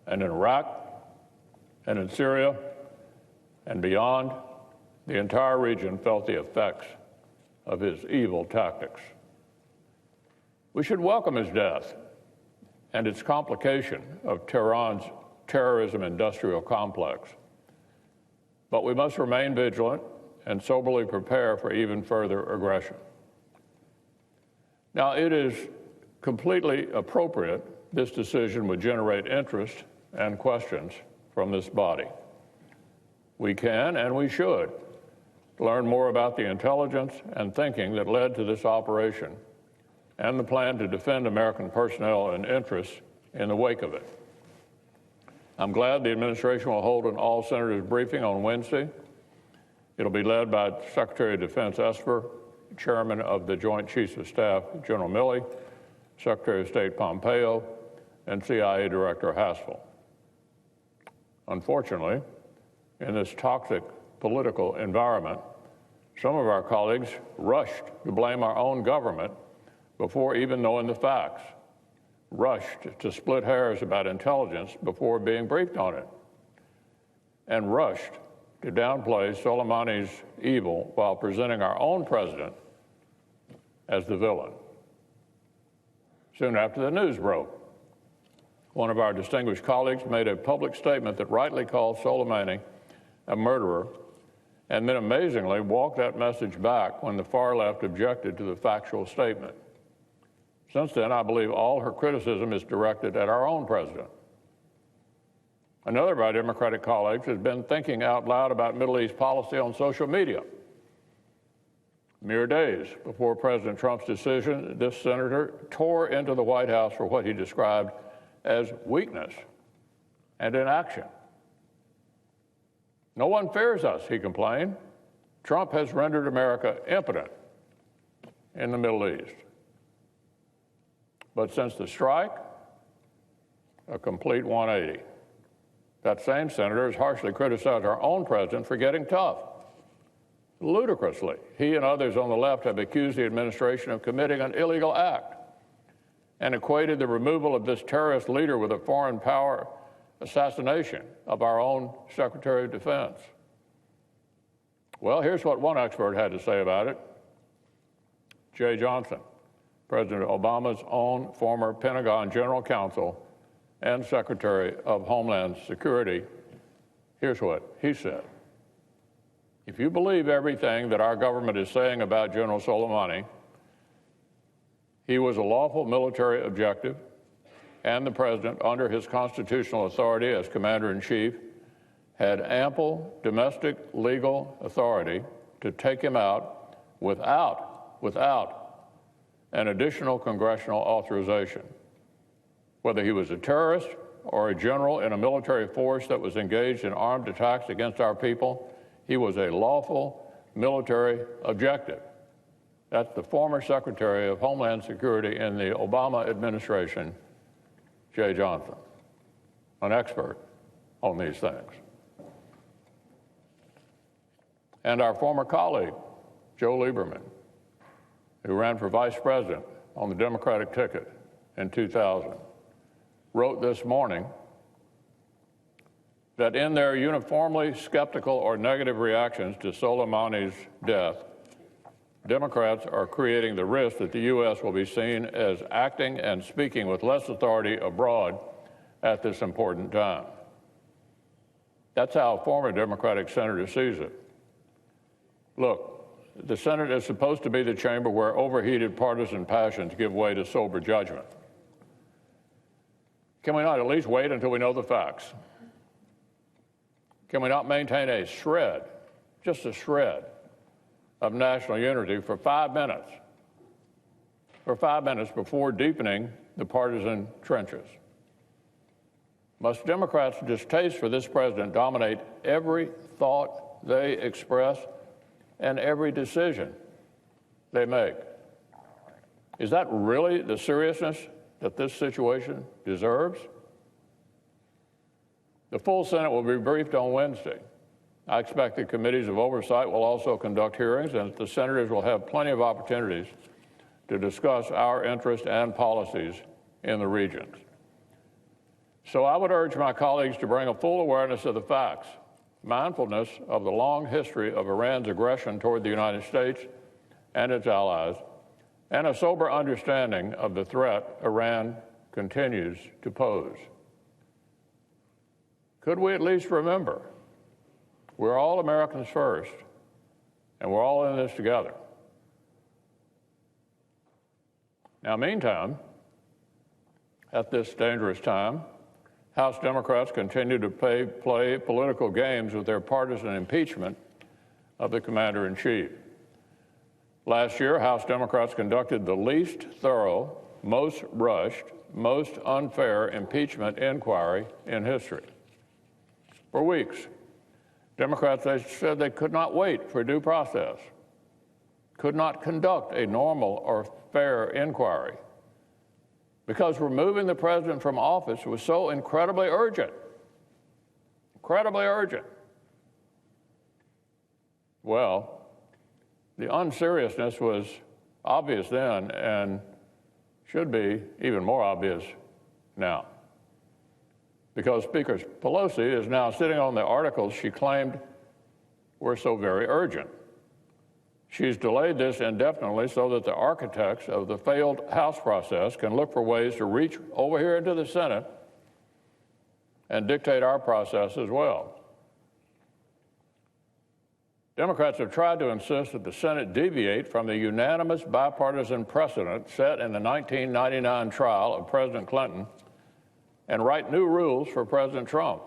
and in Iraq and in Syria and beyond, the entire region felt the effects of his evil tactics. We should welcome his death and its complication of Tehran's terrorism industrial complex. But we must remain vigilant and soberly prepare for even further aggression. Now, it is completely appropriate this decision would generate interest and questions from this body. We can and we should learn more about the intelligence and thinking that led to this operation and the plan to defend American personnel and interests in the wake of it. I'm glad the administration will hold an all-senators briefing on Wednesday. It'll be led by Secretary of Defense Esper, Chairman of the Joint Chiefs of Staff General Milley, Secretary of State Pompeo, and CIA Director Haspel. Unfortunately, in this toxic political environment, some of our colleagues rushed to blame our own government before even knowing the facts, rushed to split hairs about intelligence before being briefed on it, and rushed to downplay Soleimani's evil while presenting our own president as the villain. Soon after the news broke, one of our distinguished colleagues made a public statement that rightly called Soleimani a murderer, and then amazingly walked that message back when the far left objected to the factual statement. Since then, I believe all her criticism is directed at our own president. Another of our Democratic colleagues has been thinking out loud about Middle East policy on social media. Mere days before President Trump's decision, this senator tore into the White House for what he described as weakness and inaction. No one fears us, he complained. Trump has rendered America impotent in the Middle East. But since the strike, a complete 180. That same senator has harshly criticized our own president for getting tough. Ludicrously, he and others on the left have accused the administration of committing an illegal act and equated the removal of this terrorist leader with a foreign power assassination of our own Secretary of Defense. Well, here's what one expert had to say about it. Jay Johnson, President Obama's own former Pentagon General Counsel and Secretary of Homeland Security. Here's what he said. If you believe everything that our government is saying about General Soleimani, he was a lawful military objective, and the president, under his constitutional authority as commander-in-chief, had ample domestic legal authority to take him out without an additional congressional authorization. Whether he was a terrorist or a general in a military force that was engaged in armed attacks against our people, he was a lawful military objective. That's the former Secretary of Homeland Security in the Obama administration, Jay Johnson, an expert on these things. And our former colleague, Joe Lieberman, who ran for vice president on the Democratic ticket in 2000, wrote this morning that in their uniformly skeptical or negative reactions to Soleimani's death, Democrats are creating the risk that the U.S. will be seen as acting and speaking with less authority abroad at this important time. That's how a former Democratic senator sees it. Look, the Senate is supposed to be the chamber where overheated partisan passions give way to sober judgment. Can we not at least wait until we know the facts? Can we not maintain a shred, just a shred, of national unity for 5 minutes? For 5 minutes before deepening the partisan trenches? Must Democrats' distaste for this president dominate every thought they express and every decision they make? Is that really the seriousness that this situation deserves? The full Senate will be briefed on Wednesday. I expect the committees of oversight will also conduct hearings, and the senators will have plenty of opportunities to discuss our interests and policies in the regions. So I would urge my colleagues to bring a full awareness of the facts, mindfulness of the long history of Iran's aggression toward the United States and its allies, and a sober understanding of the threat Iran continues to pose. Could we at least remember, we're all Americans first, and we're all in this together. Now, meantime, at this dangerous time, House Democrats continue to play political games with their partisan impeachment of the commander-in-chief. Last year, House Democrats conducted the least thorough, most rushed, most unfair impeachment inquiry in history. For weeks, Democrats said they could not wait for due process, could not conduct a normal or fair inquiry, because removing the president from office was so incredibly urgent. Incredibly urgent. Well, the unseriousness was obvious then and should be even more obvious now, because Speaker Pelosi is now sitting on the articles she claimed were so very urgent. She's delayed this indefinitely so that the architects of the failed House process can look for ways to reach over here into the Senate and dictate our process as well. Democrats have tried to insist that the Senate deviate from the unanimous bipartisan precedent set in the 1999 trial of President Clinton and write new rules for President Trump.